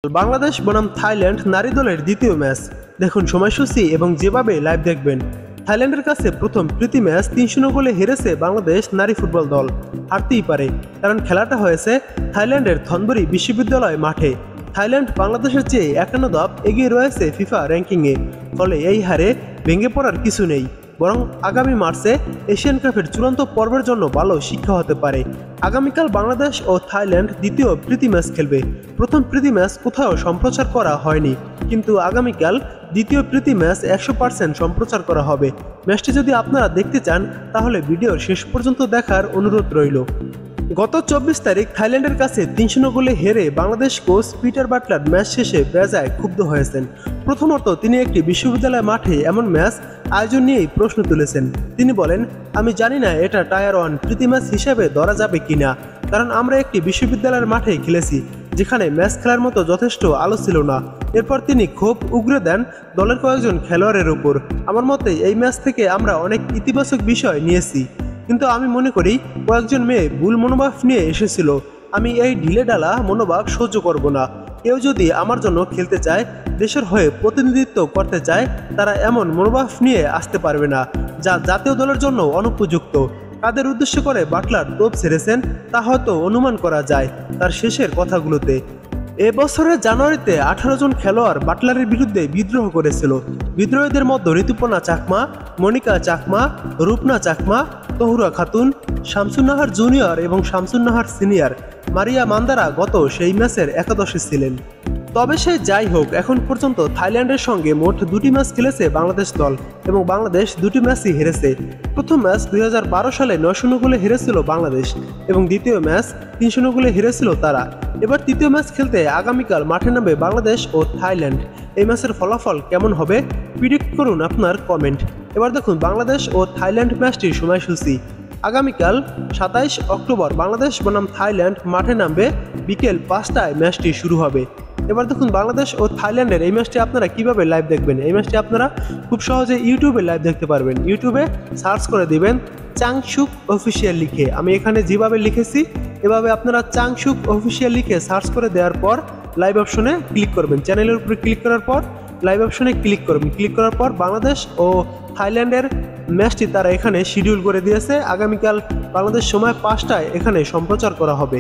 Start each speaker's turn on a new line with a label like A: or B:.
A: বাংলাদেশ বনাম থাইল্যান্ড নারী দলের দ্বিতীয় ম্যাচ। দেখুন সময়সূচি এবং যেভাবে লাইভ দেখবেন। থাইল্যান্ডের কাছে প্রথম প্রীতি ম্যাচ ৩-০ গোলে হেরেছে বাংলাদেশ নারী ফুটবল দল। হারতেই পারে, কারণ খেলাটা হয়েছে থাইল্যান্ডের থনবুরি বিশ্ববিদ্যালয় মাঠে। থাইল্যান্ড বাংলাদেশের চেয়ে ৫১ ধাপ এগিয়ে রয়েছে ফিফা র্যাঙ্কিংয়ে। ফলে এই হারে ভেঙে পড়ার কিছু নেই, বরং আগামী মার্চে এশিয়ান কাপের চূড়ান্ত পর্বের জন্য ভালো শিক্ষা হতে পারে। আগামীকাল বাংলাদেশ ও থাইল্যান্ড দ্বিতীয় প্রীতি ম্যাচ খেলবে। প্রথম প্রীতি ম্যাচ কোথাও সম্প্রচার করা হয়নি, কিন্তু আগামীকাল দ্বিতীয় প্রীতি ম্যাচ ১০০% সম্প্রচার করা হবে। ম্যাচটি যদি আপনারা দেখতে চান তাহলে ভিডিওর শেষ পর্যন্ত দেখার অনুরোধ রইল। গত ২৪ তারিখ থাইল্যান্ডের কাছে ৩-০ গোলে হেরে Bangladesh coach Peter Butler match শেষে বেজায় ক্ষুব্ধ হয়েছেন। প্রথমত তিনি একটি বিশ্ববিদ্যালয় মাঠে এমন ম্যাচ আয়োজন নিয়েই প্রশ্ন তুলেছেন। তিনি বলেন, আমি জানি না এটা টায়ার 1 প্রীতি ম্যাচ হিসেবে ধরা যাবে কিনা, কারণ আমরা একটি বিশ্ববিদ্যালয়ের মাঠে খেলেছি যেখানে ম্যাচ খেলার মতো যথেষ্ট আলো ছিল না। এরপর তিনি ক্ষোভ উগরে দেন দলের কয়েকজন খেলোয়াড়ের উপর। আমার মতে এই ম্যাচ থেকে আমরা অনেক ইতিবাচক বিষয় নিয়েছি, কিন্তু আমি মনে করি কয়েকজন মেয়ে ভুল মনোভাব নিয়ে এসেছিল। আমি এই ঢিলেঢালা মনোভাব সহ্য করব না। কেউ যদি আমার জন্য খেলতে চায়, দেশের হয়ে প্রতিনিধিত্ব করতে চায়, তারা এমন মনোভাব নিয়ে আসতে পারবে না, যা জাতীয় দলের জন্য অনুপযুক্ত। কাদের উদ্দেশ্য করে বাটলার তোপ ছেড়েছেন তা হয়তো অনুমান করা যায় তার শেষের কথাগুলোতে। এবছরের জানুয়ারিতে ১৮ জন খেলোয়াড় বাটলারের বিরুদ্ধে বিদ্রোহ করেছিল। বিদ্রোহীদের মধ্যে ঋতুপর্ণা চাকমা, মনিকা চাকমা, রূপনা চাকমা, তহুরা খাতুন, শামসুন্নাহার জুনিয়র এবং শামসুন্নাহার সিনিয়র, মারিয়া মান্দারা গত সেই ম্যাচের একাদশে ছিলেন। তবে সে যাই হোক, এখন পর্যন্ত থাইল্যান্ডের সঙ্গে মোট ২টি ম্যাচ খেলেছে বাংলাদেশ দল এবং বাংলাদেশ ২টি ম্যাচই হেরেছে। প্রথম ম্যাচ ২০১২ সালে ৯-০ গোলে হেরেছিল বাংলাদেশ এবং দ্বিতীয় ম্যাচ ৩-০ গোলে হেরেছিল তারা। এবার তৃতীয় ম্যাচ খেলতে আগামীকাল মাঠে নামবে বাংলাদেশ ও থাইল্যান্ড। এই ম্যাচের ফলাফল কেমন হবে প্রিডিক্ট করুন আপনার কমেন্ট। এবার দেখুন বাংলাদেশ ও থাইল্যান্ড ম্যাচটির সময়সূচি। আগামীকাল ২৭ অক্টোবর বাংলাদেশ বনাম থাইল্যান্ড মাঠে নামবে। বিকেল ৫টায় ম্যাচটি শুরু হবে। এবার দেখুন বাংলাদেশ ও থাইল্যান্ডের এই ম্যাচটি আপনারা কিভাবে লাইভ দেখবেন। এই ম্যাচটি আপনারা খুব সহজে ইউটিউবে লাইভ দেখতে পারবেন। ইউটিউবে সার্চ করে দিবেন চাংশুক অফিসিয়াল লিখে। আমি এখানে যেভাবে লিখেছি এভাবে আপনারা চাংশুক অফিসিয়াল লিখে সার্চ করে দেওয়ার পর লাইভ অপশনে ক্লিক করবেন। চ্যানেলের উপরে ক্লিক করার পর লাইভ অপশনে ক্লিক করবেন। ক্লিক করার পর বাংলাদেশ ও থাইল্যান্ডের ম্যাচটি তারা এখানে শিডিউল করে দিয়েছে। আগামীকাল বাংলাদেশ সময় ৫টায় এখানে সম্প্রচার করা হবে।